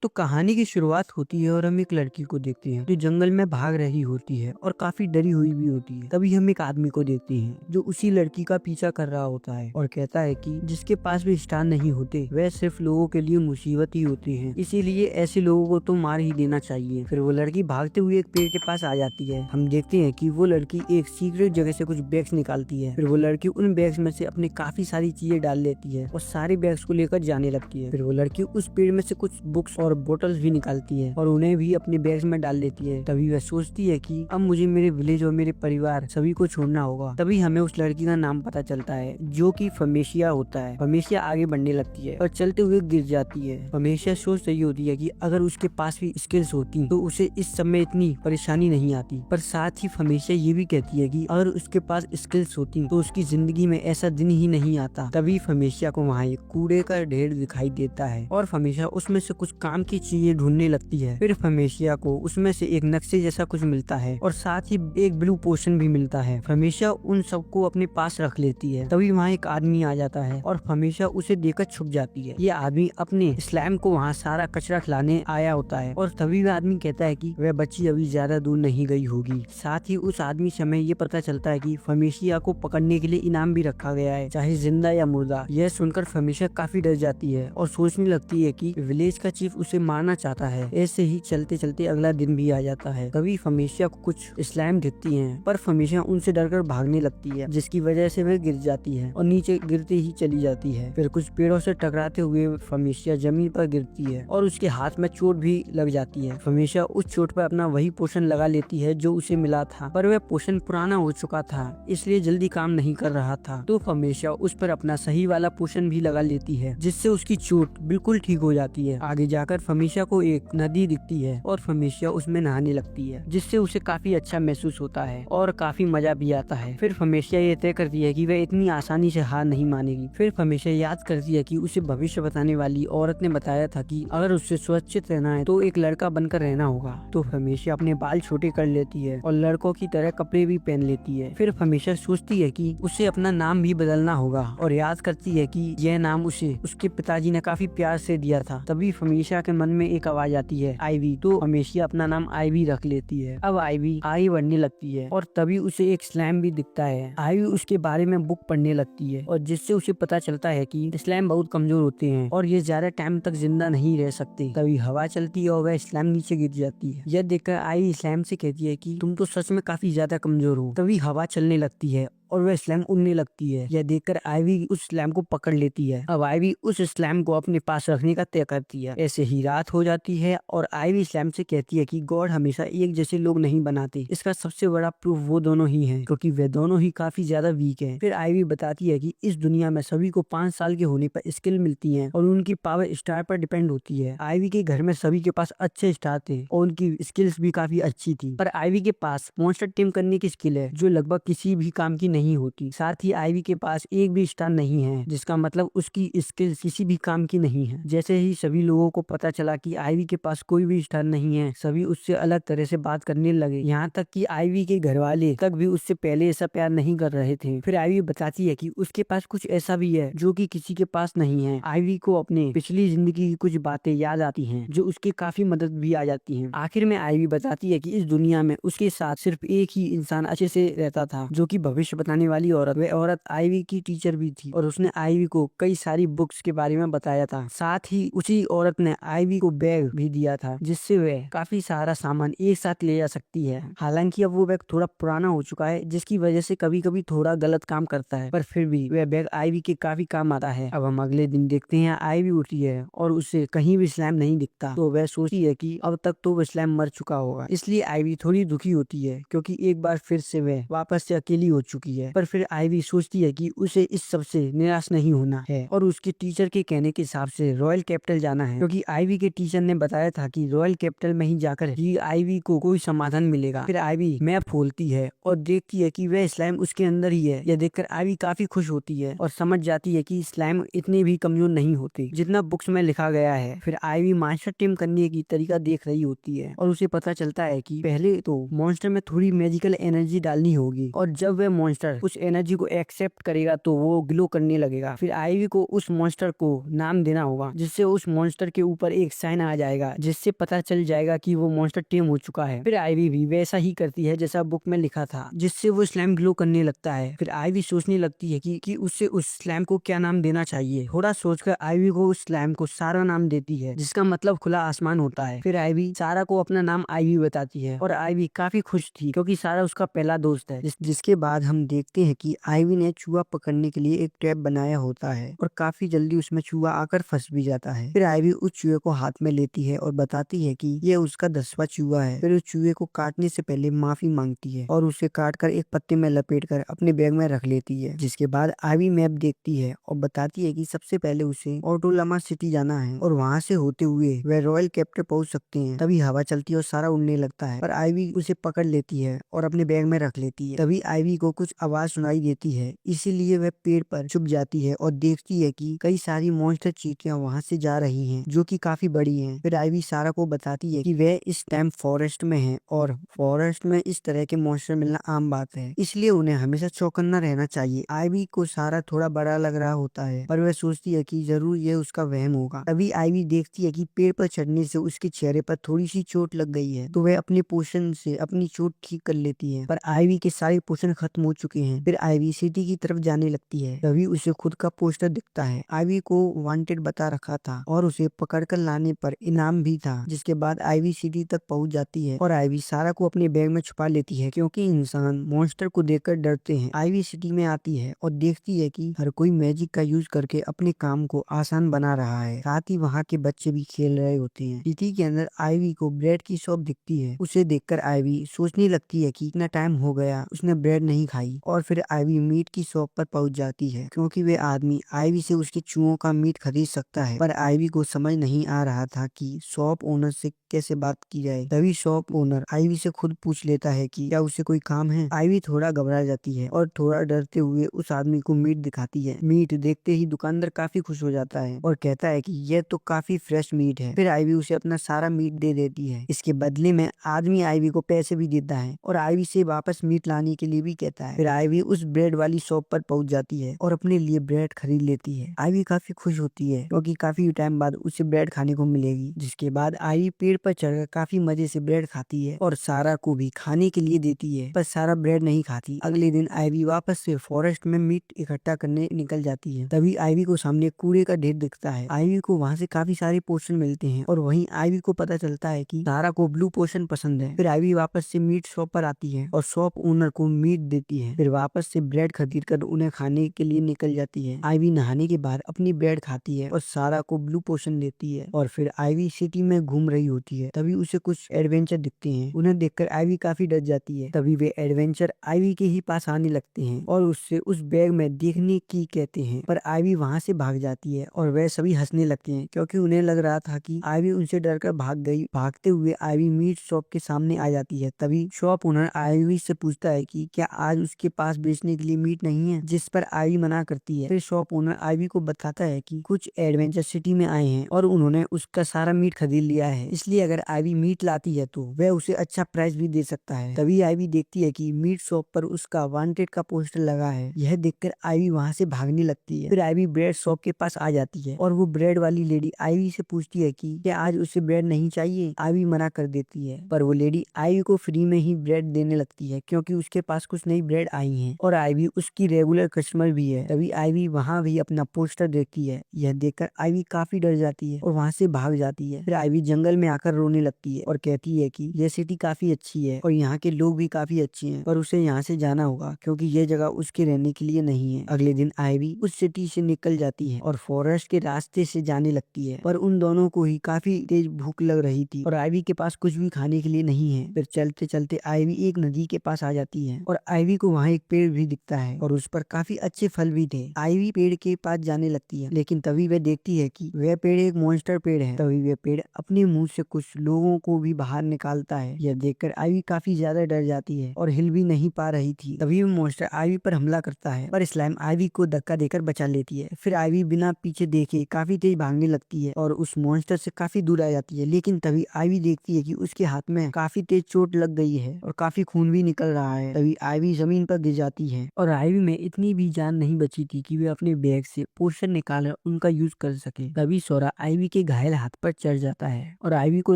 तो कहानी की शुरुआत होती है और हम एक लड़की को देखते हैं जो जंगल में भाग रही होती है और काफी डरी हुई भी होती है। तभी हम एक आदमी को देखते हैं जो उसी लड़की का पीछा कर रहा होता है और कहता है कि जिसके पास भी स्टार नहीं होते वह सिर्फ लोगों के लिए मुसीबत ही होती है, इसीलिए ऐसे लोगों को तो मार ही देना चाहिए। फिर वो लड़की भागते हुए एक पेड़ के पास आ जाती है। हम देखते हैं कि वो लड़की एक सीक्रेट जगह से कुछ बैग्स निकालती है। फिर वो लड़की उन बैग्स में से अपने काफी सारी चीजें डाल लेती है और सारे बैग्स को लेकर जाने लगती है। फिर वो लड़की उस पेड़ में से कुछ बुक्स और बोतल्स भी निकालती है और उन्हें भी अपने बैग्स में डाल लेती है। तभी वह सोचती है कि अब मुझे मेरे विलेज और मेरे परिवार सभी को छोड़ना होगा। तभी हमें उस लड़की का नाम पता चलता है जो कि फमेशिया होता है। फमेशिया आगे बढ़ने लगती है और चलते हुए गिर जाती है। फमेशिया सोच रही होती है कि अगर उसके पास भी स्किल्स होती तो उसे इस समय इतनी परेशानी नहीं आती, पर साथ ही फमेशिया ये भी कहती है कि अगर उसके पास स्किल्स होती तो उसकी जिंदगी में ऐसा दिन ही नहीं आता। तभी फमेशिया को वहाँ एक कूड़े का ढेर दिखाई देता है और फमेशिया उसमें से कुछ काम की चीजें ढूंढने लगती है। फिर फमेशिया को उसमें से एक नक्शे जैसा कुछ मिलता है और साथ ही एक ब्लू पोशन भी मिलता है। फमेशिया उन सबको अपने पास रख लेती है। तभी वहाँ एक आदमी आ जाता है और फमेशिया उसे देखकर छुप जाती है। ये आदमी अपने स्लैम को वहाँ सारा कचरा खिलाने आया होता है और तभी वह आदमी कहता है कि वह बच्ची अभी ज्यादा दूर नहीं गई होगी। साथ ही उस आदमी से हमें ये पता चलता है कि फमेशिया को पकड़ने के लिए इनाम भी रखा गया है, चाहे जिंदा या मुर्दा। यह सुनकर फमेशिया काफी डर जाती है और सोचने लगती है कि विलेज का चीफ उसे मारना चाहता है। ऐसे ही चलते चलते अगला दिन भी आ जाता है। तभी फमेशिया को कुछ स्लाइम दिखती हैं, पर फमेशिया उनसे डरकर भागने लगती है, जिसकी वजह से वह गिर जाती है और नीचे गिरते ही चली जाती है। फिर कुछ पेड़ों से टकराते हुए फमेशिया जमीन पर गिरती है और उसके हाथ में चोट भी लग जाती है। फमेशिया उस चोट पर अपना वही पोशन लगा लेती है जो उसे मिला था, पर वह पोशन पुराना हो चुका था, इसलिए जल्दी काम नहीं कर रहा था। तो फमेशिया उस पर अपना सही वाला पोशन भी लगा लेती है, जिससे उसकी चोट बिल्कुल ठीक हो जाती है। आगे जाकर फमेशिया को एक नदी दिखती है और फमेशिया उसमें नहाने लगती है, जिससे उसे काफी अच्छा महसूस होता है और काफी मजा भी आता है। फिर फमेशिया ये तय करती है कि वह इतनी आसानी से हार नहीं मानेगी। फिर फमेशिया याद करती है कि उसे भविष्य बताने वाली औरत ने बताया था कि अगर उससे सुरक्षित रहना है तो एक लड़का बनकर रहना होगा। तो फमेशिया अपने बाल छोटे कर लेती है और लड़कों की तरह कपड़े भी पहन लेती है। फिर फमेशिया सोचती है कि उसे अपना नाम भी बदलना होगा और याद करती है कि यह नाम उसे उसके पिताजी ने काफी प्यार से दिया था। तभी फमेशिया के मन में एक आवाज आती है, आईवी। तो फमेशिया अपना नाम आईवी रख लेती है। अब आईवी आगे बढ़ने लगती है और तभी उसे एक स्लैम भी दिखता है। आईवी उसके बारे में बुक पढ़ने लगती है और जिससे उसे पता चलता है कि स्लैम बहुत कमजोर होते हैं और ये ज्यादा टाइम तक जिंदा नहीं रह सकते। तभी हवा चलती है और वह स्लैम नीचे गिर जाती है। यह देखकर आईवी स्लैम से कहती है कि तुम तो सच में काफी ज्यादा कमजोर हो। तभी हवा चलने लगती है और वह स्लैम उड़ने लगती है। यह देखकर आईवी उस स्लैम को पकड़ लेती है। अब आईवी उस स्लैम को अपने पास रखने का तय करती है। ऐसे ही रात हो जाती है और आईवी स्लैम से कहती है कि गॉड हमेशा एक जैसे लोग नहीं बनाते। इसका सबसे बड़ा प्रूफ वो दोनों ही हैं, क्योंकि वे दोनों ही काफी ज्यादा वीक हैं। फिर आईवी बताती है कि इस दुनिया में सभी को 5 साल के होने पर स्किल मिलती है और उनकी पावर स्टार पर डिपेंड होती है। आईवी के घर में सभी के पास अच्छे स्टार थे और उनकी स्किल्स भी काफी अच्छी थी, पर आईवी के पास मॉन्स्टर टीम करने की स्किल है जो लगभग किसी भी काम की नहीं होती। साथ ही आईवी के पास एक भी स्टार नहीं है, जिसका मतलब उसकी स्किल्स किसी भी काम की नहीं है। जैसे ही सभी लोगों को पता चला कि आईवी के पास कोई भी स्टार नहीं है, सभी उससे अलग तरह से बात करने लगे। यहाँ तक कि आईवी के घर वाले तक भी उससे पहले ऐसा प्यार नहीं कर रहे थे। फिर आईवी बताती है कि उसके पास कुछ ऐसा भी है जो कि किसी के पास नहीं है। आईवी को अपने पिछली जिंदगी की कुछ बातें याद आती हैं जो उसकी काफी मदद भी आ जाती हैं। आखिर में आईवी बताती है कि इस दुनिया में उसके साथ सिर्फ एक ही इंसान अच्छे से रहता था, जो कि भविष्य बताने वाली औरत। वह औरत आईवी की टीचर भी थी और उसने आईवी को कई सारी बुक्स के बारे में बताया था। साथ ही उसी औरत ने आईवी को बैग भी दिया था, जिससे वह काफी सारा सामान एक साथ ले जा सकती है। हालांकि अब वो बैग थोड़ा पुराना हो चुका है, जिसकी वजह से कभी कभी थोड़ा गलत काम करता है, पर फिर भी वह बैग आईवी के काफी काम आता है। अब हम अगले दिन देखते हैं आईवी उठी है और उसे कहीं भी स्लैम नहीं दिखता। तो वह सोचती है कि अब तक तो वह स्लैम मर चुका होगा, इसलिए आईवी थोड़ी दुखी होती है, क्योंकि एक बार फिर से वह वापस से अकेली हो चुकी है। पर फिर आईवी सोचती है कि उसे इस सब से निराश नहीं होना है और उसके टीचर के कहने के हिसाब से रॉयल कैपिटल जाना है, क्योंकि आईवी के टीचर ने बताया था कि रॉयल कैपिटल में ही जाकर ही आईवी को कोई समाधान मिलेगा। फिर आईवी मैप खोलती है और देखती है कि वह स्लाइम उसके अंदर ही है। यह देखकर आईवी काफी खुश होती है और समझ जाती है कि स्लाइम इतने भी कमजोर नहीं होते जितना बुक्स में लिखा गया है। फिर आईवी मॉन्स्टर टीम करने की तरीका देख रही होती है और उसे पता चलता है कि पहले तो मॉन्स्टर में थोड़ी मैजिकल एनर्जी डालनी होगी और जब वह मॉन्स्टर मॉन्स्टर उस एनर्जी को एक्सेप्ट करेगा तो वो ग्लो करने लगेगा। फिर आईवी को उस मॉन्स्टर को नाम देना होगा, जिससे उस मॉन्स्टर के ऊपर एक साइन आ जाएगा, जिससे पता चल जाएगा कि वो मॉन्स्टर टेम हो चुका है। फिर आईवी भी वैसा ही करती है जैसा बुक में लिखा था, जिससे वो स्लैम ग्लो करने लगता है। फिर आईवी सोचने लगती है कि उससे उस स्लैम को क्या नाम देना चाहिए। थोड़ा सोचकर आईवी को उस स्लैम को सारा नाम देती है, जिसका मतलब खुला आसमान होता है। फिर आईवी सारा को अपना नाम आईवी बताती है और आईवी काफी खुश थी क्योंकि सारा उसका पहला दोस्त है। जिसके बाद हम देखते हैं कि आईवी ने चूहा पकड़ने के लिए एक ट्रैप बनाया होता है और काफी जल्दी उसमें चूहा आकर फंस भी जाता है। फिर आईवी उस चूहे को हाथ में लेती है और बताती है कि ये उसका 10वां चूहा है। फिर उस चूहे को काटने से पहले माफी मांगती है और उसे काटकर एक पत्ते में लपेट कर अपने बैग में रख लेती है। जिसके बाद आईवी मैप देखती है और बताती है कि सबसे पहले उसे ऑटोलामा सिटी जाना है और वहाँ से होते हुए वह रॉयल कैप्टर पहुंच सकते हैं। तभी हवा चलती है और सारा उड़ने लगता है, पर आईवी उसे पकड़ लेती है और अपने बैग में रख लेती है। तभी आईवी को कुछ आवाज सुनाई देती है, इसीलिए वह पेड़ पर छुप जाती है और देखती है कि कई सारी मॉन्स्टर चींटियां वहां से जा रही हैं, जो कि काफी बड़ी हैं। फिर आईवी सारा को बताती है कि वह इस टाइम फॉरेस्ट में है और फॉरेस्ट में इस तरह के मॉन्स्टर मिलना आम बात है, इसलिए उन्हें हमेशा चौकन्ना रहना चाहिए। आईवी को सारा थोड़ा बड़ा लग रहा होता है, पर वह सोचती है कि जरूर यह उसका वहम होगा। तभी आईवी देखती है कि पेड़ पर चढ़ने से उसके चेहरे पर थोड़ी सी चोट लग गई है, तो वह अपने पोशन से अपनी चोट ठीक कर लेती है। पर आईवी के सारे पोशन खत्म हो चुके हैं। फिर आईवी सिटी की तरफ जाने लगती है, तभी उसे खुद का पोस्टर दिखता है। आईवी को वांटेड बता रखा था और उसे पकड़कर लाने पर इनाम भी था। जिसके बाद आईवी सिटी तक पहुंच जाती है और आईवी सारा को अपने बैग में छुपा लेती है, क्योंकि इंसान मॉन्स्टर को देखकर डरते हैं। आईवी सिटी में आती है और देखती है कि हर कोई मैजिक का यूज करके अपने काम को आसान बना रहा है, साथ ही वहाँ के बच्चे भी खेल रहे होते हैं। सिटी के अंदर आईवी को ब्रेड की शॉप दिखती है। उसे देखकर आईवी सोचने लगती है कि इतना टाइम हो गया उसने ब्रेड नहीं खाई, और फिर आईवी मीट की शॉप पर पहुंच जाती है, क्योंकि वे आदमी आईवी से उसके चूहों का मीट खरीद सकता है। पर आईवी को समझ नहीं आ रहा था कि शॉप ओनर से कैसे बात की जाए। तभी शॉप ओनर आईवी से खुद पूछ लेता है कि क्या उसे कोई काम है। आईवी थोड़ा घबरा जाती है और थोड़ा डरते हुए उस आदमी को मीट दिखाती है। मीट देखते ही दुकानदार काफी खुश हो जाता है और कहता है कि यह तो काफी फ्रेश मीट है। फिर आईवी उसे अपना सारा मीट दे देती है। इसके बदले में आदमी आईवी को पैसे भी देता है और आईवी से वापस मीट लाने के लिए भी कहता है। फिर आईवी उस ब्रेड वाली शॉप पर पहुंच जाती है और अपने लिए ब्रेड खरीद लेती है। आईवी काफी खुश होती है क्योंकि काफी टाइम बाद उसे ब्रेड खाने को मिलेगी। जिसके बाद आईवी पेड़ पर चढ़कर काफी मजे से ब्रेड खाती है और सारा को भी खाने के लिए देती है, पर सारा ब्रेड नहीं खाती। अगले दिन आईवी वापस से फॉरेस्ट में मीट इकट्ठा करने निकल जाती है। तभी आईवी को सामने कूड़े का ढेर दिखता है। आईवी को वहाँ से काफी सारे पोर्शन मिलते हैं और वहीं आईवी को पता चलता है कि सारा को ब्लू पोशन पसंद है। फिर आईवी वापस से मीट शॉप पर आती है और शॉप ओनर को मीट देती है। फिर वापस से ब्रेड खरीद कर उन्हें खाने के लिए निकल जाती है। आईवी नहाने के बाद अपनी ब्रेड खाती है और सारा को ब्लू पोशन देती है और फिर आईवी सिटी में घूम रही होती है। तभी उसे कुछ एडवेंचर दिखते हैं। उन्हें देखकर आईवी काफी डर जाती है। तभी वे एडवेंचर आईवी के ही पास आने लगते हैं और उससे उस बैग में देखने की कहते हैं, पर आईवी वहाँ से भाग जाती है और वह सभी हंसने लगते हैं, क्योंकि उन्हें लग रहा था कि आईवी उनसे डरकर भाग गई। भागते हुए आईवी मीट शॉप के सामने आ जाती है। तभी शॉप ओनर आईवी से पूछता है कि क्या आज उसके पास बेचने के लिए मीट नहीं है, जिस पर आईवी मना करती है। फिर शॉप ओनर आईवी को बताता है कि कुछ एडवेंचर सिटी में आए हैं और उन्होंने उसका सारा मीट खरीद लिया है, इसलिए अगर आईवी मीट लाती है तो वह उसे अच्छा प्राइस भी दे सकता है। तभी आईवी देखती है कि मीट शॉप पर उसका वांटेड का पोस्टर लगा है। यह देखकर आईवी वहाँ से भागने लगती है। फिर आईवी ब्रेड शॉप के पास आ जाती है और वो ब्रेड वाली लेडी आईवी से पूछती है कि क्या आज उसे ब्रेड नहीं चाहिए। आईवी मना कर देती है, पर वो लेडी आईवी को फ्री में ही ब्रेड देने लगती है, क्योंकि उसके पास कुछ नई ब्रेड आई हैं और आईवी उसकी रेगुलर कस्टमर भी है। तभी आईवी वहाँ भी अपना पोस्टर देखती है। यह देखकर आईवी काफी डर जाती है और वहाँ से भाग जाती है। फिर आईवी जंगल में आकर रोने लगती है और कहती है कि यह सिटी काफी अच्छी है और यहाँ के लोग भी काफी अच्छे हैं, पर उसे यहाँ से जाना होगा क्योंकि यह जगह उसके रहने के लिए नहीं है। अगले दिन आईवी उस सिटी से निकल जाती है और फॉरेस्ट के रास्ते से जाने लगती है, पर उन दोनों को ही काफी तेज भूख लग रही थी और आईवी के पास कुछ भी खाने के लिए नहीं है। फिर चलते चलते आईवी एक नदी के पास आ जाती है और आईवी को वहाँ एक पेड़ भी दिखता है और उस पर काफी अच्छे फल भी थे। आईवी पेड़ के पास जाने लगती है, लेकिन तभी वह देखती है कि वह पेड़ एक मॉन्स्टर पेड़ है। तभी वह पेड़ अपने मुंह से कुछ लोगों को भी बाहर निकालता है। यह देखकर आईवी काफी ज्यादा डर जाती है और हिल भी नहीं पा रही थी। तभी वो मॉन्स्टर आईवी पर हमला करता है, पर स्लाइम आईवी को धक्का देकर बचा लेती है। फिर आईवी बिना पीछे देखे काफी तेज भागने लगती है और उस मॉन्स्टर से काफी दूर आ जाती है। लेकिन तभी आईवी देखती है कि उसके हाथ में काफी तेज चोट लग गई है और काफी खून भी निकल रहा है। तभी आईवी जमीन पर तक गिर जाती है और आईवी में इतनी भी जान नहीं बची थी कि वे अपने बैग से पोशन निकालकर उनका यूज कर सके। तभी सोरा आईवी के घायल हाथ पर चढ़ जाता है और आईवी को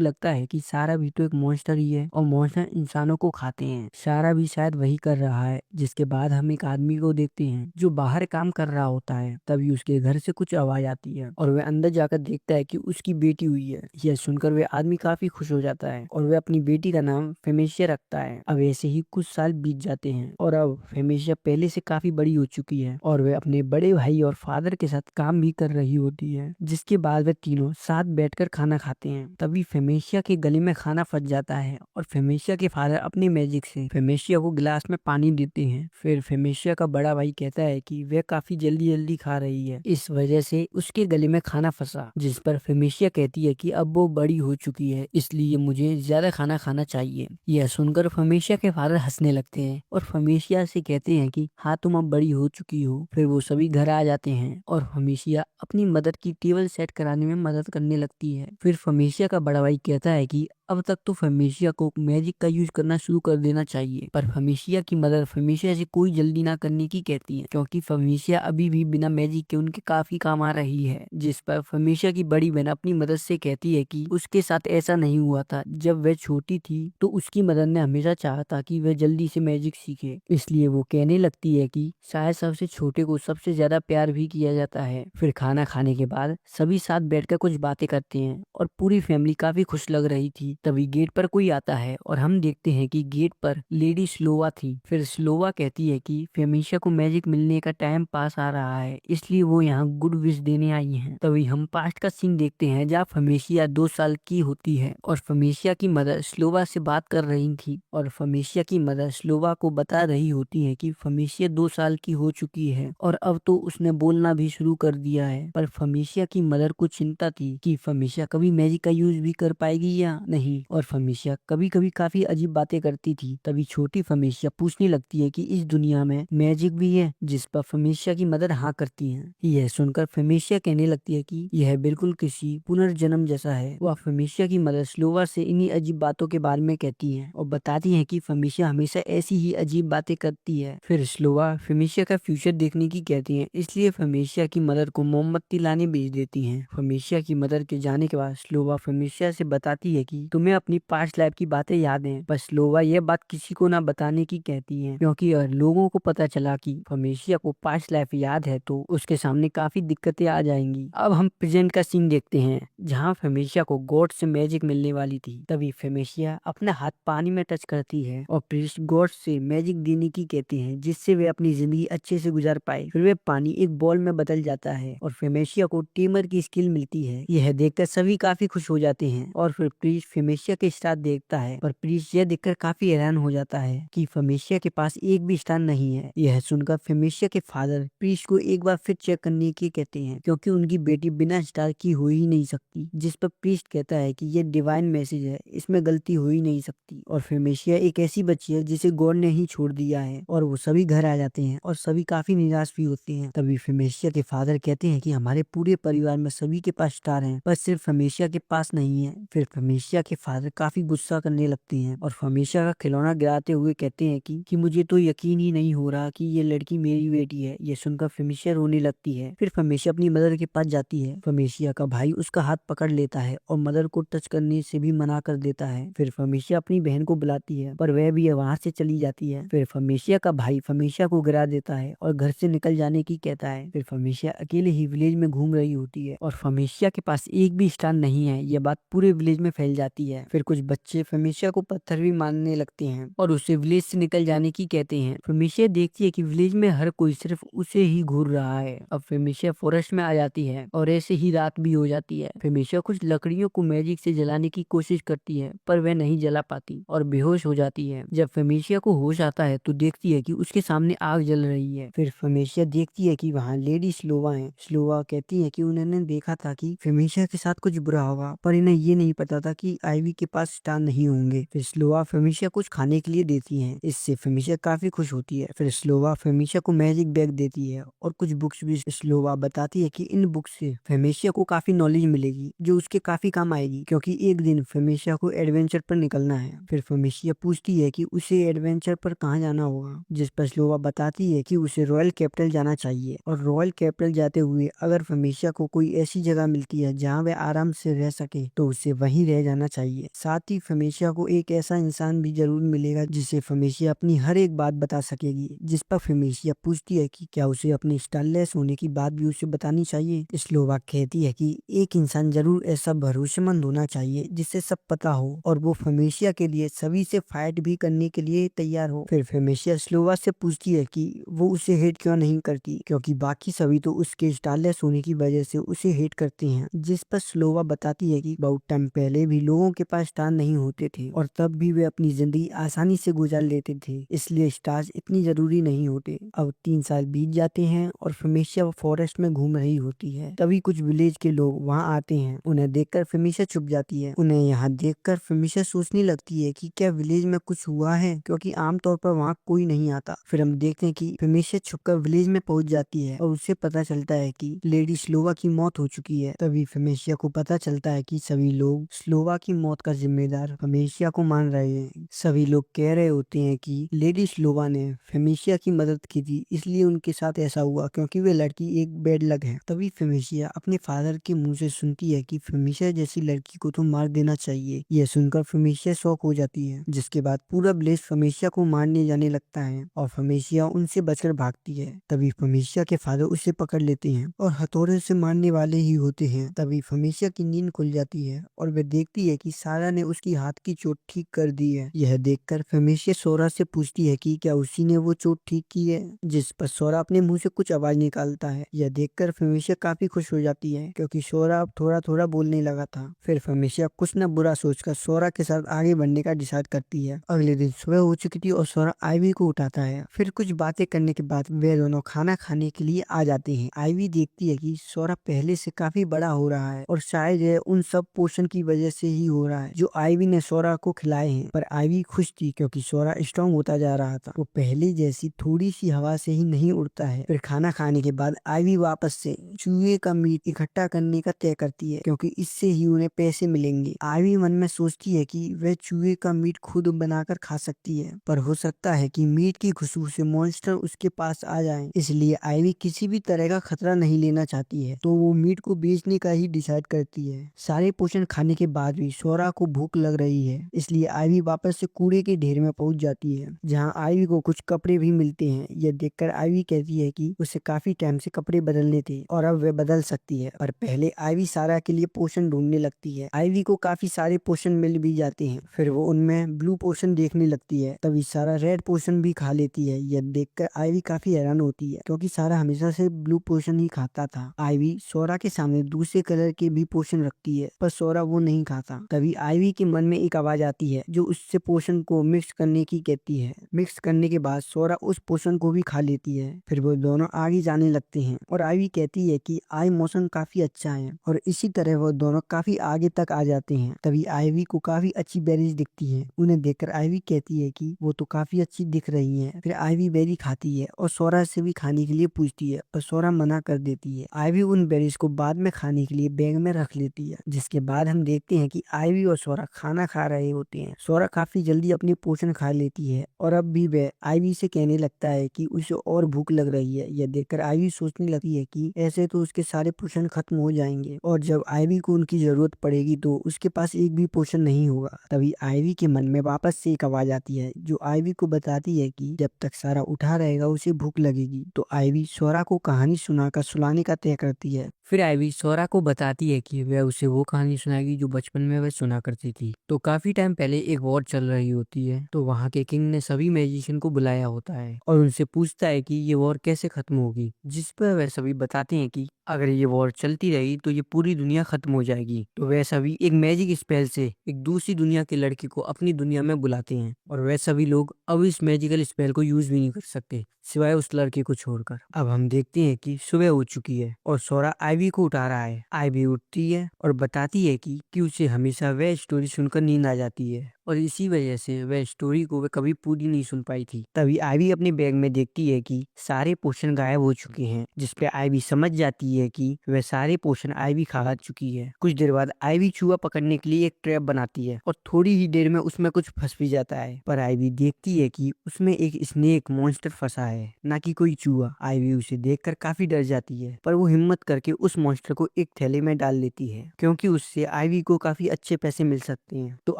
लगता है कि सारा भी तो एक मॉन्स्टर ही है और मॉन्स्टर इंसानों को खाते हैं। सारा भी शायद वही कर रहा है। जिसके बाद हम एक आदमी को देखते हैं जो बाहर काम कर रहा होता है। तभी उसके घर से कुछ आवाज आती है और वह अंदर जाकर देखता है कि उसकी बेटी हुई है। यह सुनकर वह आदमी काफी खुश हो जाता है और वह अपनी बेटी का नाम फेमेशिया रखता है। अब ऐसे ही कुछ साल बीत जाते हैं और अब फेमेशिया पहले से काफी बड़ी हो चुकी है और वह अपने बड़े भाई और फादर के साथ काम भी कर रही होती है। जिसके बाद वे तीनों साथ बैठकर खाना खाते हैं। तभी फेमेशिया के गले में खाना फंस जाता है और फेमेशिया के फादर अपने मैजिक से फेमेशिया को गिलास में पानी देते हैं। फिर फेमेशिया का बड़ा भाई कहता है कि वह काफी जल्दी जल्दी खा रही है, इस वजह से उसके गले में खाना फंसा। जिस पर फेमेशिया कहती है कि अब वो बड़ी हो चुकी है, इसलिए मुझे ज्यादा खाना खाना चाहिए। यह सुनकर फेमेशिया के फादर हंसने लगते हैं और फेमेशिया से कहते हैं कि हाँ, तुम अब बड़ी हो चुकी हो। फिर वो सभी घर आ जाते हैं और फेमेशिया अपनी मदर की टेबल सेट कराने में मदद करने लगती है। फिर फेमेशिया का बड़ा भाई कहता है कि अब तक तो फेमेशिया को मैजिक का यूज करना शुरू कर देना चाहिए, पर फेमेशिया की मदर फेमेशिया से कोई जल्दी ना करने की कहती है क्योंकि फेमेशिया अभी भी बिना मैजिक के उनके काफी काम आ रही है। जिस पर फेमेशिया की बड़ी बहन अपनी मदर से कहती है कि उसके साथ ऐसा नहीं हुआ था। जब वह छोटी थी तो उसकी मदर ने हमेशा चाहा था कि वह जल्दी से मैजिक सीखे, इसलिए वो कहने लगती है कि शायद सबसे छोटे को सबसे ज्यादा प्यार भी किया जाता है। फिर खाना खाने के बाद सभी साथ बैठकर कुछ बातें करते हैं और पूरी फैमिली काफी खुश लग रही थी। तभी गेट पर कोई आता है और हम देखते हैं कि गेट पर लेडी स्लोवा थी। फिर स्लोवा कहती है कि फेमेशिया को मैजिक मिलने का टाइम पास आ रहा है, इसलिए वो यहाँ गुड विश देने आई हैं। तभी हम पास्ट का सीन देखते हैं जहाँ फेमेशिया 2 साल की होती है और फेमेशिया की मदर स्लोवा से बात कर रही थी और फेमेशिया की मदर स्लोवा को बता रही होती है कि फेमेशिया 2 साल की हो चुकी है और अब तो उसने बोलना भी शुरू कर दिया है। पर फेमेशिया की मदर को चिंता थी कि फेमेशिया कभी मैजिक का यूज भी कर पाएगी या नहीं, और फेमेशिया कभी कभी काफी अजीब बातें करती थी। तभी छोटी फेमेशिया पूछने लगती है कि इस दुनिया में मैजिक भी है, जिस पर फेमेशिया की मदर हाँ करती है। यह सुनकर फेमेशिया कहने लगती है कि यह बिल्कुल किसी पुनर्जन्म जैसा है। वह फेमेशिया की मदर स्लोवा से इन्हीं अजीब बातों के बारे में कहती है और बताती है कि फेमेशिया हमेशा ऐसी ही अजीब बातें करती है। फिर स्लोवा फेमेशिया का फ्यूचर देखने की कहती है, इसलिए फेमेशिया की मदर को मोमबत्ती लाने भेज देती है। फेमेशिया की मदर के जाने के बाद स्लोवा फेमेशिया से बताती है कि तुम्हें अपनी पास्ट लाइफ की बातें याद हैं, पर स्लोवा यह बात किसी को ना बताने की कहती है क्योंकि अगर लोगों को पता चला कि फेमेशिया को पास्ट लाइफ याद है तो उसके सामने काफी दिक्कतें आ जाएंगी। अब हम प्रेजेंट का सीन देखते हैं जहाँ फेमेशिया को गॉड से मैजिक मिलने वाली थी। तभी फेमेशिया अपना हाथ पानी में टच करती है और प्रीस्ट गॉड से मैजिक देने की कहते हैं जिससे वे अपनी जिंदगी अच्छे से गुजार पाए। फिर वे पानी एक बॉल में बदल जाता है और फेमेशिया को टीमर की स्किल मिलती है। यह देखकर सभी काफी खुश हो जाते हैं और फिर प्रीस्ट फेमेशिया के स्टार देखता है, पर प्रीस्ट यह देखकर काफी हैरान हो जाता है कि फेमेशिया के पास एक भी स्टार नहीं है। यह सुनकर फेमेशिया के फादर प्रीस्ट को एक बार फिर चेक करने की कहते हैं क्योंकि उनकी बेटी बिना स्टार की हो ही नहीं सकती। जिस पर प्रीस्ट कहता है कि यह डिवाइन मैसेज है, इसमें गलती हो ही नहीं सकती और फेमेशिया एक ऐसी बच्ची है जिसे गॉड ने ही छोड़ दिया है। और वो सभी घर आ जाते हैं और सभी काफी निराश भी होते हैं। तभी फेमेशिया के फादर कहते हैं कि हमारे पूरे परिवार में सभी के पास स्टार हैं, पर सिर्फ फेमेशिया के पास नहीं है। फिर फेमेशिया के फादर काफी गुस्सा करने लगते हैं और फेमेशिया का खिलौना गिराते हुए कहते हैं कि मुझे तो यकीन ही नहीं हो रहा कि ये लड़की मेरी बेटी है। ये सुनकर फेमेशिया रोने लगती है। फिर फेमेशिया अपनी मदर के पास जाती है। फेमेशिया का भाई उसका हाथ पकड़ लेता है और मदर को टच करने से भी मना कर देता है। फिर फेमेशिया अपनी बहन को बुलाती है पर वह भी वहां से चली जाती है। फिर फेमेशिया का भाई फेमेशिया को गिरा देता है और घर से निकल जाने की कहता है। फिर फेमेशिया अकेले ही विलेज में घूम रही होती है और फेमेशिया के पास एक भी स्टार नहीं है। यह बात पूरे विलेज में फैल जाती है। फिर कुछ बच्चे फेमेशिया को पत्थर भी मारने लगते हैं और उसे विलेज से निकल जाने की कहते हैं। फेमेशिया देखती है कि विलेज में हर कोई सिर्फ उसे ही घूर रहा है। अब फेमेशिया फॉरेस्ट में आ जाती है और ऐसे ही रात भी हो जाती है। फेमेशिया कुछ लकड़ियों को मैजिक से जलाने की कोशिश करती है पर वह नहीं जला पाती और बेहोश हो जाती है। जब फेमेशिया को होश आता है तो देखती है कि उसके सामने आग जल रही है। फिर फेमेशिया देखती है कि वहाँ लेडी स्लोवा है। स्लोवा कहती है कि उन्होंने देखा था कि फेमेशिया के साथ कुछ बुरा होगा, पर इन्हें ये नहीं पता था कि आईवी के पास स्टार नहीं होंगे। फिर स्लोवा फेमेशिया कुछ खाने के लिए देती है, इससे फेमेशिया काफी खुश होती है। फिर स्लोवा फेमेशिया को मैजिक बैग देती है और कुछ बुक्स भी। स्लोवा बताती है कि इन बुक्स से फेमेशिया को काफी नॉलेज मिलेगी जो उसके काफी काम आएगी क्योंकि एक दिन फेमेशिया को एडवेंचर पर निकलना है। फिर फेमेशिया पूछती है कि उसे एडवेंचर पर कहाँ जाना होगा, जिस पर स्लोवा बताती है कि उसे रॉयल कैपिटल जाना चाहिए और रॉयल कैपिटल जाते हुए अगर फेमेशिया को कोई ऐसी जगह मिलती है जहाँ वह आराम से रह सके तो उसे वहीं रह जाना चाहिए। साथ ही फेमेशिया को एक ऐसा इंसान भी जरूर मिलेगा जिसे फेमेशिया अपनी हर एक बात बता सकेगी, जिस पर फेमेशिया पूछती है कि क्या उसे अपने स्टारलेस होने की बात भी उसे बतानी चाहिए। स्लोवा कहती है कि एक इंसान जरूर ऐसा भरोसेमंद होना चाहिए जिससे सब पता हो और वो फेमेशिया के लिए सभी से फाइट भी करने के लिए तैयार हो। फिर फेमेशिया स्लोवा से पूछती है कि वो उसे हेट क्यों नहीं करती, क्योंकि बाकी सभी तो उसके स्टारलेस होने की वजह से उसे हेट करते हैं। जिस पर स्लोवा बताती है कि बहुत टाइम पहले भी लोगों के पास स्टार नहीं होते थे और तब भी वे अपनी जिंदगी आसानी से गुजार लेते थे, इसलिए स्टार्स इतनी जरूरी नहीं होते। अब 3 साल बीत जाते हैं और फेमेशिया फॉरेस्ट में घूम रही होती है। तभी कुछ विलेज के लोग वहाँ आते हैं। उन्हें देखकर फेमेशिया छुप जाती है। उन्हें यहाँ देखकर फेमेशिया सोचने लगती है कि क्या विलेज में कुछ हुआ है, क्योंकि आमतौर पर वहाँ कोई नहीं आता। फिर हम देखते हैं कि फेमेशिया छुपकर विलेज में पहुंच जाती है और उसे पता चलता है कि लेडी स्लोवा की मौत हो चुकी है। तभी फेमेशिया को पता चलता है कि सभी लोग स्लोवा की मौत का जिम्मेदार फेमेशिया को मान रहे हैं। सभी लोग कह रहे होते हैं कि लेडी स्लोवा ने फेमेशिया की मदद की थी, इसलिए उनके साथ ऐसा हुआ, क्योंकि वे लड़की एक बेड लक है। तभी फेमेशिया अपने फादर के मुंह से सुनती है कि फेमेशिया जैसी लड़की को तो मार देना चाहिए। यह सुनकर फेमेशिया शॉक हो जाती है, जिसके बाद पूरा विलेज फेमेशिया को मारने जाने लगता है और फेमेशिया उनसे बचकर भागती है। तभी फेमेशिया के फादर उसे पकड़ लेते हैं और हथौड़े से मारने वाले ही होते हैं। तभी फेमेशिया की नींद खुल जाती है और वह देखती है कि सारा ने उसकी हाथ की चोट ठीक कर दी है। यह देखकर फेमेशिया सोरा से पूछती है कि क्या उसी ने वो चोट ठीक की है, जिस पर सोरा अपने मुंह से कुछ आवाज निकालता है। यह देखकर फेमेशिया काफी खुश हो जाती है, क्योंकि सोरा अब थोड़ा थोड़ा बोलने लगा था। फिर फेमेशिया कुछ न बुरा सोचकर सोरा के साथ आगे बढ़ने का डिसाइड करती है। अगले दिन सुबह हो चुकी थी और सोरा आईवी को उठाता है। फिर कुछ बातें करने के बाद वे दोनों खाना खाने के लिए आ जाते हैं। आईवी देखती है कि सोरा पहले से काफी बड़ा हो रहा है और शायद यह उन सब पोषण की वजह से ही हो रहा है जो आईवी ने सोरा को खिलाए हैं। पर आईवी खुश थी, क्योंकि सोरा स्ट्रॉन्ग होता जा रहा था। वो पहले जैसी थोड़ी सी हवा से ही नहीं उड़ता है। फिर खाना खाने के बाद आईवी वापस से चूहे का मीट इकट्ठा करने का तय करती है, क्योंकि इससे ही उन्हें पैसे मिलेंगे। आईवी मन में सोचती है कि वह चूहे का मीट खुद बनाकर खा सकती है, पर हो सकता है कि मीट की खुशबू से मॉन्स्टर उसके पास आ जाए, इसलिए आईवी किसी भी तरह का खतरा नहीं लेना चाहती है, तो वो मीट को बेचने का ही डिसाइड करती है। सारे पोषण खाने के बाद भी सोरा को भूख लग रही है, इसलिए आईवी वापस से कूड़े के ढेर में पहुंच जाती है, जहां आईवी को कुछ कपड़े भी मिलते हैं। यह देखकर आईवी कहती है कि उसे काफी टाइम से कपड़े बदलने थे और अब वह बदल सकती है। पर पहले आईवी सारा के लिए पोषण ढूंढने लगती है। आईवी को काफी सारे पोषण मिल भी जाते हैं। फिर वो उनमें ब्लू पोषण देखने लगती है। तभी सारा रेड पोषण भी खा लेती है। यह देखकर आईवी काफी हैरान होती है, क्योंकि सारा हमेशा से ब्लू पोषण ही खाता था। आईवी सोरा के सामने दूसरे कलर के भी पोषण रखती है, पर सोरा वो नहीं खाता। तभी आईवी के मन में एक आवाज आती है जो उससे पोषण को मिक्स करने की कहती है। मिक्स करने के बाद सोरा उस पोषण को भी खा लेती है। फिर वो दोनों आगे जाने लगते हैं और आईवी कहती है कि आज मौसम काफी अच्छा है, और इसी तरह वो दोनों काफी आगे तक आ जाते हैं। तभी आईवी को काफी अच्छी बेरीज दिखती है। उन्हें देखकर आईवी कहती है कि वो तो काफी अच्छी दिख रही है। फिर आईवी बेरी खाती है और सोरा से भी खाने के लिए पूछती है, पर सोरा मना कर देती है। आईवी उन बेरीज को बाद में खाने के लिए बैग में रख लेती है। जिसके बाद हम देखते हैं कि आईवी और सोरा खाना खा रहे होते हैं। सोरा काफी जल्दी अपनी पोषण खा लेती है और अब भी वह आईवी से कहने लगता है कि उसे और भूख लग रही है। यह देखकर आईवी सोचने लगती है कि ऐसे तो उसके सारे पोषण खत्म हो जाएंगे और जब आईवी को उनकी जरूरत पड़ेगी तो उसके पास एक भी पोषण नहीं होगा। तभी आईवी के मन में वापस से एक आवाज आती है जो आईवी को बताती है कि जब तक सारा उठा रहेगा उसे भूख लगेगी। तो आईवी सोरा को कहानी सुनाकर सुलाने का तय करती है। फिर आईवी सोरा को बताती है कि वह उसे वो कहानी सुनाएगी जो बचपन में वह सुना करती थी। तो काफी टाइम पहले एक वॉर चल रही होती है, तो वहाँ के किंग ने सभी मैजिशियन को बुलाया होता है और उनसे पूछता है कि ये वॉर कैसे खत्म होगी, जिस पर वह सभी बताते हैं कि अगर ये वॉर चलती रही तो ये पूरी दुनिया खत्म हो जाएगी। तो वह सभी एक मैजिक स्पेल से एक दूसरी दुनिया के लड़के को अपनी दुनिया में बुलाते हैं और वह सभी लोग अब इस मैजिकल स्पेल को यूज भी नहीं कर सकते। सिवाय उस लड़के को छोड़कर। अब हम देखते हैं कि सुबह हो चुकी है और सोरा आईवी को उठा रहा है। आईवी उठती है और बताती है कि उसे हमेशा वह स्टोरी सुनकर नींद आ जाती है और इसी वजह से वह स्टोरी को वह कभी पूरी नहीं सुन पाई थी। तभी आईवी अपने बैग में देखती है कि सारे पोषण गायब हो चुके हैं, जिसपे आईवी समझ जाती है कि वह सारे पोषण आईवी खा चुकी है। कुछ देर बाद आईवी चूहा पकड़ने के लिए एक ट्रैप बनाती है और थोड़ी ही देर में उसमें कुछ फंस भी जाता है, पर आईवी देखती है कि उसमें एक स्नेक मॉन्स्टर फंसा है, ना कि कोई चूहा। आईवी उसे देखकर काफी डर जाती है, पर वो हिम्मत करके उस मॉन्स्टर को एक थैले में डाल लेती है, क्योंकि उससे आईवी को काफी अच्छे पैसे मिल सकते हैं। तो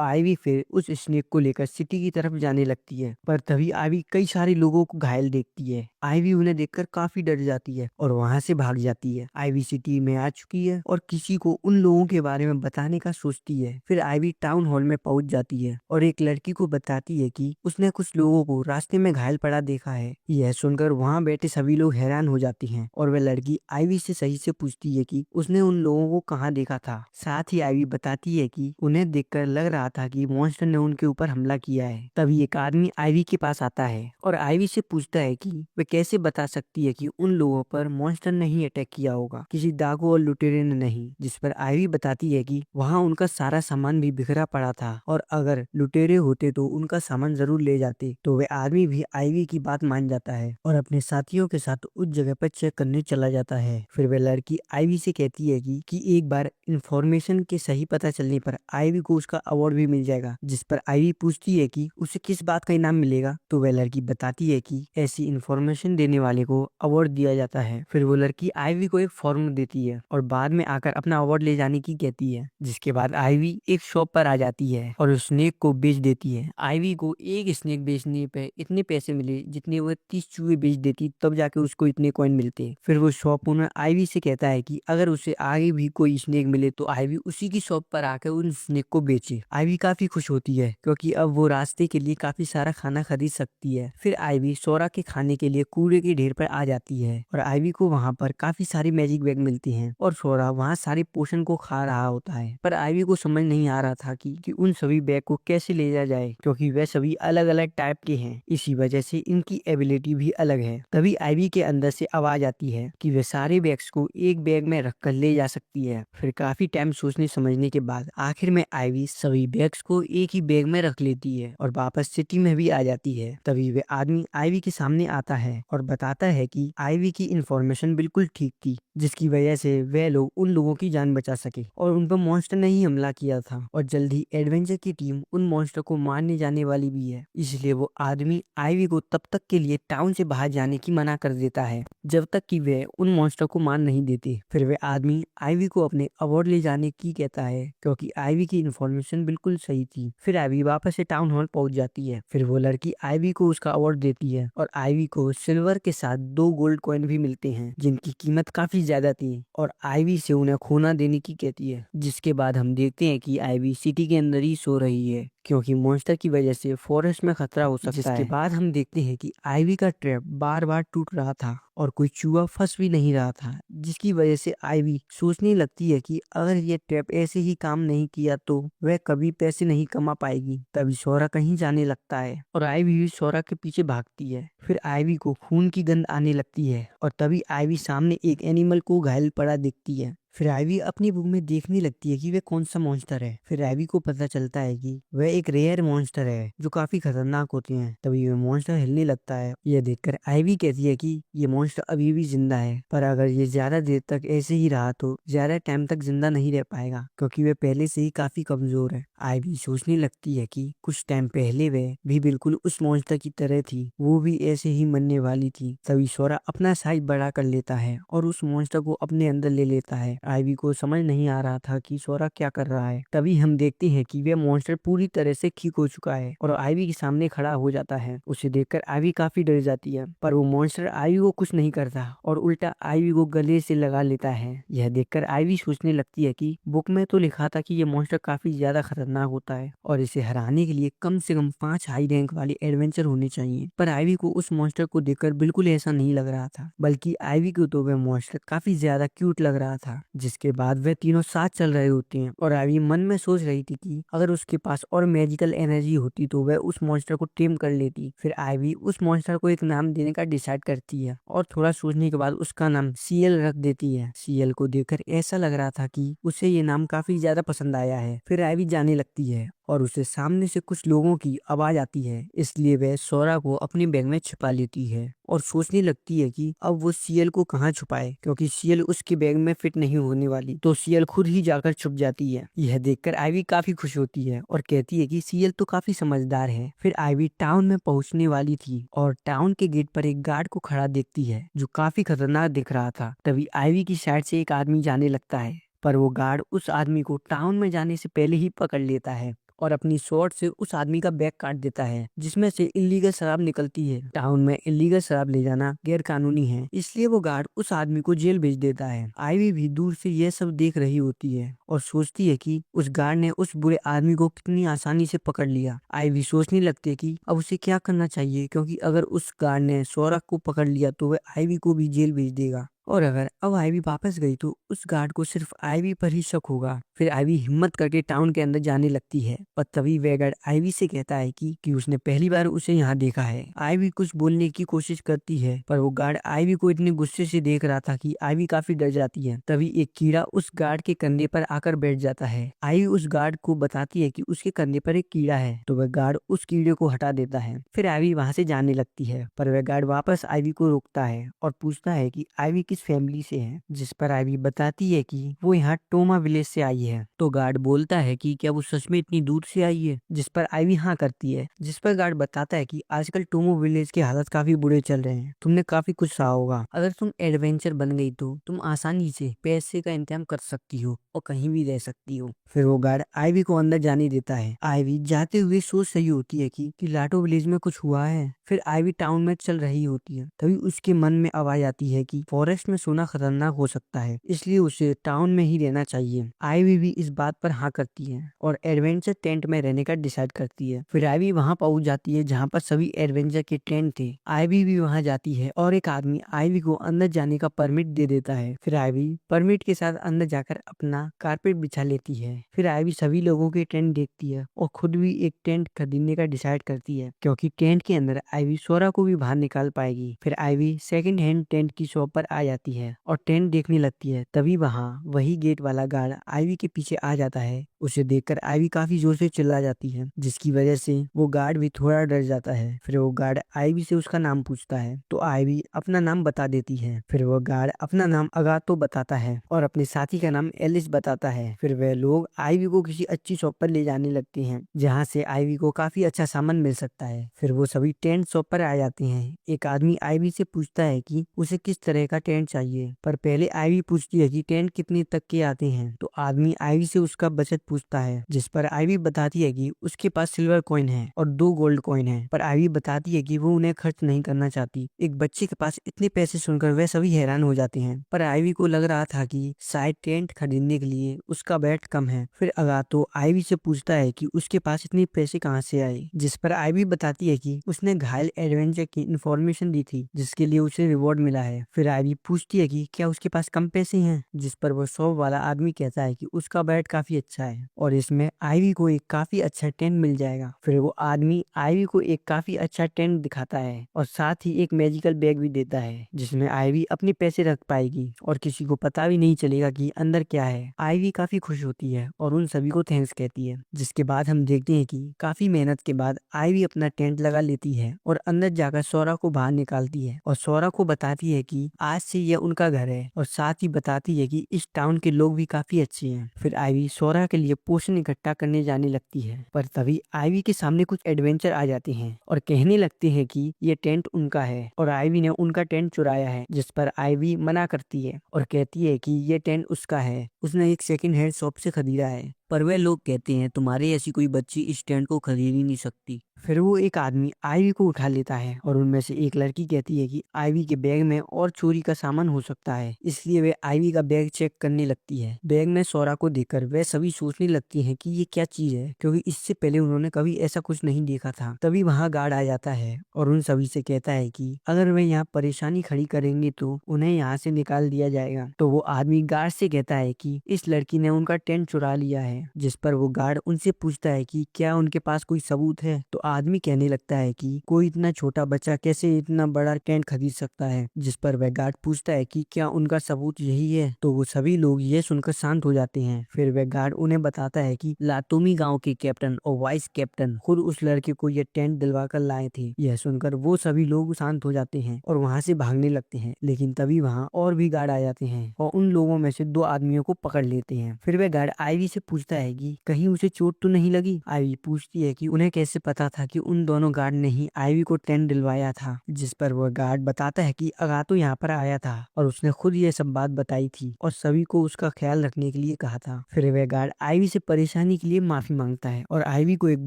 आईवी फिर उस स्नेक को लेकर सिटी की तरफ जाने लगती है, पर तभी आईवी कई सारे लोगों को घायल देखती है। आईवी उन्हें देखकर काफी डर जाती है और वहां से भाग जाती है। आईवी सिटी में आ चुकी है और किसी को उन लोगों के बारे में बताने का सोचती है। फिर आईवी टाउन हॉल में पहुंच जाती है और एक लड़की को बताती है कि उसने कुछ लोगों को रास्ते में घायल पड़ा देखा है। यह सुनकर वहां बैठे सभी लोग हैरान हो जाते हैं और वह लड़की आईवी से सही से पूछती है कि उसने उन लोगों को कहाँ देखा था। साथ ही आईवी बताती है कि उन्हें देखकर लग रहा था कि मॉन्स्टर ने उनके ऊपर हमला किया है। तभी एक आदमी आईवी के पास आता है और आईवी से पूछता है कि वे कैसे बता सकती है कि उन लोगों पर मॉन्स्टर ने ही अटैक किया होगा, किसी डाकू और लुटेरे ने नहीं। जिस पर आईवी बताती है कि वहाँ उनका सारा सामान भी बिखरा पड़ा था और अगर लुटेरे होते तो उनका सामान जरूर ले जाते। तो वे आदमी भी आईवी की बात मान जाता है और अपने साथियों के साथ उस जगह पर चेक करने चला जाता है। फिर वह लड़की आईवी से कहती है कि एक बार इंफॉर्मेशन के सही पता चलने पर आईवी को उसका अवार्ड भी मिल जाएगा। जिस पर आईवी पूछती है कि उसे किस बात का इनाम मिलेगा। तो वह लड़की बताती है कि ऐसी इंफॉर्मेशन देने वाले को अवार्ड दिया जाता है। फिर वो लड़की आईवी को एक फॉर्म देती है और बाद में आकर अपना अवार्ड ले जाने की कहती है। जिसके बाद आईवी एक शॉप पर आ जाती है और उस स्नेक को बेच देती है। आईवी को एक स्नेक बेचने पे इतने पैसे मिले जितने वो 30 चूहे बेच देती, तब जाके उसको इतने कॉइन मिलते। फिर वो शॉप ओनर आईवी से कहता है कि अगर उसे आगे भी कोई स्नेक मिले तो आईवी उसी की शॉप पर आकर उन स्नेक को बेचे। आईवी काफी खुश होती है क्योंकि अब वो रास्ते के लिए काफी सारा खाना खरीद सकती है। फिर आईवी सोरा के खाने के लिए कूड़े के ढेर पर आ जाती है और आईवी को वहाँ पर काफी सारी मैजिक बैग मिलती हैं और सोरा वहाँ सारे पोषण को खा रहा होता है। पर आईवी को समझ नहीं आ रहा था कि उन सभी बैग को कैसे ले जाया जाए, क्योंकि वे सभी अलग अलग टाइप के हैं, इसी वजह से इनकी एबिलिटी भी अलग है। तभी आईवी के अंदर से आवाज आती है कि वे सारे बैग्स को एक बैग में रखकर ले जा सकती है। फिर काफी टाइम सोचने समझने के बाद आखिर में आईवी सभी बैग्स को एक ही बैग में रख लेती है और वापस सिटी में भी आ जाती है। तभी वे आदमी आईवी के सामने आता है और बताता है कि आईवी की इंफॉर्मेशन बिल्कुल ठीक थी, जिसकी वजह से वे लोग उन लोगों की जान बचा सके और उन पर मॉन्स्टर ने ही हमला किया था और जल्द ही एडवेंचर की टीम उन मॉन्स्टर को मारने जाने वाली भी है। इसलिए वो आदमी आईवी को तब तक के लिए टाउन से बाहर जाने की मना कर देता है जब तक कि वे उन मॉन्स्टर को मार नहीं देते। फिर वे आदमी आईवी को अपने अवार्ड ले जाने की कहता है क्योंकि आईवी की इंफॉर्मेशन बिल्कुल सही थी। फिर आईवी वापस से टाउन हॉल पहुंच जाती है। फिर वो लड़की आईवी को उसका अवार्ड देती है और आईवी को सिल्वर के साथ 2 गोल्ड कॉइन भी मिलते हैं, जिनकी कीमत काफी ज्यादा थी और आईवी से उन्हें खोना देने की कहती है। जिसके बाद हम देखते हैं कि आईवी सिटी के अंदर ही सो रही है क्योंकि मॉन्स्टर की वजह से फॉरेस्ट में खतरा हो सकता है। जिसके बाद हम देखते हैं कि आईवी का ट्रैप बार बार टूट रहा था और कोई चूहा फंस भी नहीं रहा था, जिसकी वजह से आईवी सोचने लगती है कि अगर ये ट्रैप ऐसे ही काम नहीं किया तो वह कभी पैसे नहीं कमा पाएगी। तभी सोरा कहीं जाने लगता है और आईवी भी सोरा के पीछे भागती है। फिर आईवी को खून की गंध आने लगती है और तभी आईवी सामने एक एनिमल को घायल पड़ा दिखती है। फिर आईवी अपनी बुक में देखने लगती है कि वह कौन सा मॉन्स्टर है। फिर आईवी को पता चलता है कि वह एक रेयर मॉन्स्टर है जो काफी खतरनाक होते हैं। तभी वह मॉन्स्टर हिलने लगता है। यह देखकर आईवी कहती है कि ये मॉन्स्टर अभी भी जिंदा है, पर अगर ये ज्यादा देर तक ऐसे ही रहा तो ज्यादा टाइम तक जिंदा नहीं रह पाएगा क्योंकि वह पहले से ही काफी कमजोर है। आईवी सोचने लगती है कि कुछ टाइम पहले वह भी बिल्कुल उस मॉन्स्टर की तरह थी, वो भी ऐसे ही मरने वाली थी। तभी सोरा अपना साइज बड़ा कर लेता है और उस मॉन्स्टर को अपने अंदर ले लेता है। आईवी को समझ नहीं आ रहा था कि सोरा क्या कर रहा है। तभी हम देखते हैं कि वह मॉन्स्टर पूरी तरह से ठीक हो चुका है और आईवी के सामने खड़ा हो जाता है। उसे देखकर आईवी काफी डर जाती है, पर वो मॉन्स्टर आईवी को कुछ नहीं करता और उल्टा आईवी को गले से लगा लेता है। यह देखकर आईवी सोचने लगती है कि बुक में तो लिखा था कि ये मॉन्स्टर काफी ज्यादा खतरनाक होता है और इसे हराने के लिए कम से कम 5 हाई रैंक वाले एडवेंचर होने चाहिए। पर आईवी को उस मॉन्स्टर को देखकर बिल्कुल ऐसा नहीं लग रहा था, बल्कि आईवी को तो वह मॉन्स्टर काफी ज्यादा क्यूट लग रहा था। जिसके बाद वे तीनों साथ चल रहे होते हैं और आईवी मन में सोच रही थी कि अगर उसके पास और मैजिकल एनर्जी होती तो वह उस मॉन्स्टर को टेम कर लेती। फिर आईवी उस मॉन्स्टर को एक नाम देने का डिसाइड करती है और थोड़ा सोचने के बाद उसका नाम सीएल रख देती है। सीएल को देखकर ऐसा लग रहा था कि उसे ये नाम काफी ज्यादा पसंद आया है। फिर आईवी जाने लगती है और उसे सामने से कुछ लोगों की आवाज आती है, इसलिए वह सोरा को अपने बैग में छिपा लेती है और सोचने लगती है कि अब वो सीएल को कहाँ छुपाए, क्योंकि सीएल उसके बैग में फिट नहीं होने वाली। तो सीएल खुद ही जाकर छुप जाती है। यह देखकर आईवी काफी खुश होती है और कहती है कि सीएल तो काफी समझदार है। फिर आईवी टाउन में पहुंचने वाली थी और टाउन के गेट पर एक गार्ड को खड़ा देखती है जो काफी खतरनाक दिख रहा था। तभी आईवी की साइड से एक आदमी जाने लगता है, पर वो गार्ड उस आदमी को टाउन में जाने से पहले ही पकड़ लेता है और अपनी शॉर्ट से उस आदमी का बैग काट देता है, जिसमें से इलीगल शराब निकलती है। टाउन में इलीगल शराब ले जाना गैर कानूनी है, इसलिए वो गार्ड उस आदमी को जेल भेज देता है। आईवी भी दूर से यह सब देख रही होती है और सोचती है कि उस गार्ड ने उस बुरे आदमी को कितनी आसानी से पकड़ लिया। आईवी सोचने लगती है कि अब उसे क्या करना चाहिए, क्योंकि अगर उस गार्ड ने सोरा को पकड़ लिया तो वह आईवी को भी जेल भेज देगा और अगर अब आईवी वापस गई तो उस गार्ड को सिर्फ आईवी पर ही शक होगा। फिर आईवी हिम्मत करके टाउन के अंदर जाने लगती है और तभी वह गार्ड आईवी से कहता है कि उसने पहली बार उसे यहाँ देखा है। आईवी कुछ बोलने की कोशिश करती है, पर वो गार्ड आईवी को इतने गुस्से से देख रहा था कि आईवी काफी डर जाती है। तभी एक कीड़ा उस गार्ड के कंधे पर आकर बैठ जाता है। आईवी उस गार्ड को बताती है कि उसके कंधे पर एक कीड़ा है, तो वह गार्ड उस कीड़े को हटा देता है। फिर आईवी वहां से जाने लगती है, पर वह गार्ड वापस आईवी को रोकता है और पूछता है कि आईवी किस फैमिली से है, जिस पर आईवी बताती है कि वो यहाँ टोमा विलेज से आई है। तो गार्ड बोलता है कि क्या वो सच में इतनी दूर से आई है, जिस पर आईवी हाँ करती है। जिस पर गार्ड बताता है कि आजकल टोमो विलेज के हालत काफी बुरे चल रहे हैं, तुमने काफी कुछ सहा होगा। अगर तुम एडवेंचर बन गई तो तुम आसानी से पैसे का इंतजाम कर सकती हो और कहीं भी रह सकती हो। फिर वो गार्ड आईवी को अंदर जाने देता है। आईवी जाते हुए सोच रही होती है कि लाटो विलेज में कुछ हुआ है। फिर आईवी टाउन में चल रही होती है, तभी उसके मन में आवाज आती है कि फॉरेस्ट में सोना खतरनाक हो सकता है, इसलिए उसे टाउन में ही रहना चाहिए। आईवी भी इस बात पर हाँ करती है और एडवेंचर टेंट में रहने का डिसाइड करती है। फिर आईवी वहां पहुंच जाती है जहां पर सभी एडवेंचर के टेंट थे। आईवी भी वहां जाती है और एक आदमी आईवी को अंदर जाने का परमिट दे देता है। फिर आईवी परमिट के साथ अंदर जाकर अपना कारपेट बिछा लेती है। फिर आईवी सभी लोगों के टेंट देखती है और खुद भी एक टेंट खरीदने का डिसाइड करती है, क्योंकि टेंट के अंदर आईवी सोरा को भी बाहर निकाल पाएगी। फिर आईवी सेकंड हैंड टेंट की शॉप पर आ जाती है और टेंट देखने लगती है। तभी वहाँ वही गेट वाला गार्ड आईवी के पीछे आ जाता है। उसे देखकर आईवी काफी जोर से चिल्ला जाती है, जिसकी वजह से वो गार्ड भी थोड़ा डर जाता है। फिर वो गार्ड आईवी से उसका नाम पूछता है, तो आईवी अपना नाम बता देती है। फिर वो गार्ड अपना नाम अगातो बताता है और अपने साथी का नाम एलिस बताता है। फिर वह लोग आईवी को किसी अच्छी शॉप पर ले जाने लगते हैं, जहाँ से आईवी को काफी अच्छा सामान मिल सकता है। फिर वो सभी टेंट शॉप पर आ जाते हैं। एक आदमी आईवी से पूछता है कि उसे किस तरह का टेंट चाहिए, पर पहले आईवी पूछती है कि टेंट कितने तक के आते हैं। तो आदमी आईवी से उसका बजट पूछता है, जिस पर आईवी बताती है कि उसके पास सिल्वर कॉइन है और 2 गोल्ड कॉइन है, पर आईवी बताती है कि वो उन्हें खर्च नहीं करना चाहती। एक बच्चे के पास इतने पैसे सुनकर वह सभी हैरान हो जाते हैं, पर आईवी को लग रहा था कि शायद टेंट खरीदने के लिए उसका बजट कम है। फिर अगातो आईवी से पूछता है कि उसके पास इतने पैसे कहाँ से आए, जिस पर आईवी बताती है कि उसने घायल एडवेंचर की इन्फॉर्मेशन दी थी, जिसके लिए उसे रिवॉर्ड मिला है। फिर आईवी पूछती है कि क्या उसके पास कम पैसे हैं, जिस पर वो शॉप वाला आदमी कहता है कि उसका बजट काफी अच्छा है और इसमें आईवी को एक काफी अच्छा टेंट मिल जाएगा। फिर वो आदमी आईवी को एक काफी अच्छा टेंट दिखाता है और साथ ही एक मैजिकल बैग भी देता है, जिसमें आईवी अपने पैसे रख पाएगी और किसी को पता भी नहीं चलेगा कि अंदर क्या है। आईवी काफी खुश होती है और उन सभी को थैंक्स कहती है। जिसके बाद हम देखते हैं कि काफी मेहनत के बाद आईवी अपना टेंट लगा लेती है और अंदर जाकर सोरा को बाहर निकालती है और सोरा को बताती है कि आज से यह उनका घर है और साथ ही बताती है कि इस टाउन के लोग भी काफी अच्छे हैं। फिर आईवी सोरा के लिए पोषण इकट्ठा करने जाने लगती है, पर तभी आईवी के सामने कुछ एडवेंचर आ जाते हैं और कहने लगते हैं कि ये टेंट उनका है और आईवी ने उनका टेंट चुराया है, जिस पर आईवी मना करती है और कहती है कि ये टेंट उसका है, उसने एक सेकंड हैंड शॉप से खरीदा है। पर वे लोग कहते हैं तुम्हारे ऐसी कोई बच्ची इस टेंट को खरीद ही नहीं सकती। फिर वो एक आदमी आईवी को उठा लेता है और उनमें से एक लड़की कहती है कि आईवी के बैग में और चोरी का सामान हो सकता है, इसलिए वे आईवी का बैग चेक करने लगती है। बैग में सोरा को देखकर वे सभी सोचने लगती हैं कि ये क्या चीज है, क्योंकि इससे पहले उन्होंने कभी ऐसा कुछ नहीं देखा था। तभी वहाँ गार्ड आ जाता है और उन सभी से कहता है कि अगर वे यहाँ परेशानी खड़ी करेंगे तो उन्हें यहाँ से निकाल दिया जाएगा। तो वो आदमी गार्ड से कहता है कि इस लड़की ने उनका टेंट चुरा लिया है, जिस पर वो गार्ड उनसे पूछता है कि क्या उनके पास कोई सबूत है। तो आदमी कहने लगता है कि कोई इतना छोटा बच्चा कैसे इतना बड़ा टेंट खरीद सकता है, जिस पर वह गार्ड पूछता है कि क्या उनका सबूत यही है। तो वो सभी लोग ये सुनकर शांत हो जाते हैं। फिर वह गार्ड उन्हें बताता है कि लातूमी गांव के कैप्टन और वाइस कैप्टन खुद उस लड़के को ये टेंट दिलवा कर लाए थे। यह सुनकर वो सभी लोग शांत हो जाते हैं और वहाँ से भागने लगते हैं, लेकिन तभी वहाँ और भी गार्ड आ जाते हैं और उन लोगों में से 2 आदमियों को पकड़ लेते हैं। फिर वह गार्ड आईवी से पूछता है कि कहीं उसे चोट तो नहीं लगी। आईवी पूछती है कि उन्हें कैसे पता था कि उन दोनों गार्ड ने ही आईवी को टेंट दिलवाया था, जिस पर वह गार्ड बताता है कि अगातो यहाँ पर आया था और उसने खुद ये सब बात बताई थी और सभी को उसका ख्याल रखने के लिए कहा था। फिर वह गार्ड आईवी से परेशानी के लिए माफी मांगता है और आईवी को एक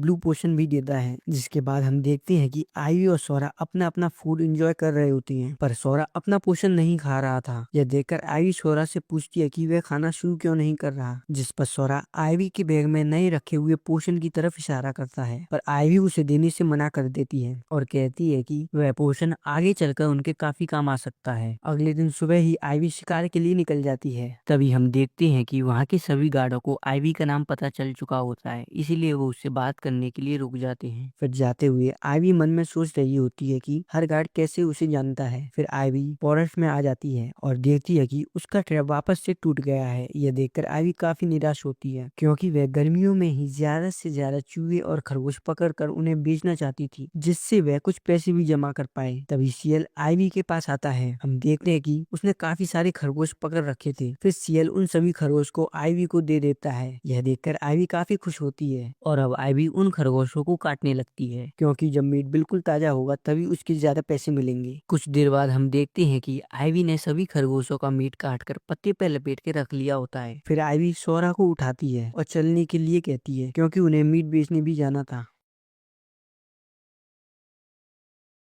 ब्लू पोशन भी देता है। जिसके बाद हम देखते हैं कि आईवी और सोरा अपना अपना फूड एंजॉय कर रहे होती हैं, पर सोरा अपना पोशन नहीं खा रहा था। यह देखकर आईवी सोरा से पूछती है कि वह खाना शुरू क्यों नहीं कर रहा, जिस पर सोरा आईवी के बैग में नए रखे हुए पोशन की तरफ इशारा करता है, पर आईवी उसे देने से मना कर देती है और कहती है कि वह पोशन आगे चलकर उनके काफी काम आ सकता है। अगले दिन सुबह ही आईवी शिकार के लिए निकल जाती है। तभी हम देखते हैं कि वहाँ के सभी गार्डों को आईवी का नाम पता चल चुका होता है, इसीलिए वो उससे बात करने के लिए रुक जाते हैं। फिर जाते हुए आईवी मन में सोच रही होती है कि हर गार्ड कैसे उसे जानता है। फिर आईवी फॉरेस्ट में आ जाती है और देखती है कि उसका ट्रैप वापस से टूट गया है। यह देखकर आईवी काफी निराश होती है, क्योंकि वह गर्मियों में ही ज्यादा से ज्यादा चूहे और खरगोश पकड़ कर उन्हें बेचना चाहती थी, जिससे वह कुछ पैसे भी जमा कर पाए। तभी सियल आईवी के पास आता है। हम देखते हैं कि उसने काफी सारे खरगोश पकड़ रखे थे। फिर सियल उन सभी खरगोश को आईवी को दे देता है। यह देखकर आईवी काफी खुश होती है और अब आईवी उन खरगोशों को काटने लगती है, क्योंकि जब मीट बिल्कुल ताजा होगा तभी उसके ज्यादा पैसे मिलेंगे। कुछ देर बाद हम देखते हैं कि आईवी ने सभी खरगोशों का मीट काट कर पत्ते पे लपेट के रख लिया होता है। फिर आईवी सोरा को उठाती है और चलने के लिए कहती है, क्योंकि उन्हें मीट बेचने भी जाना था।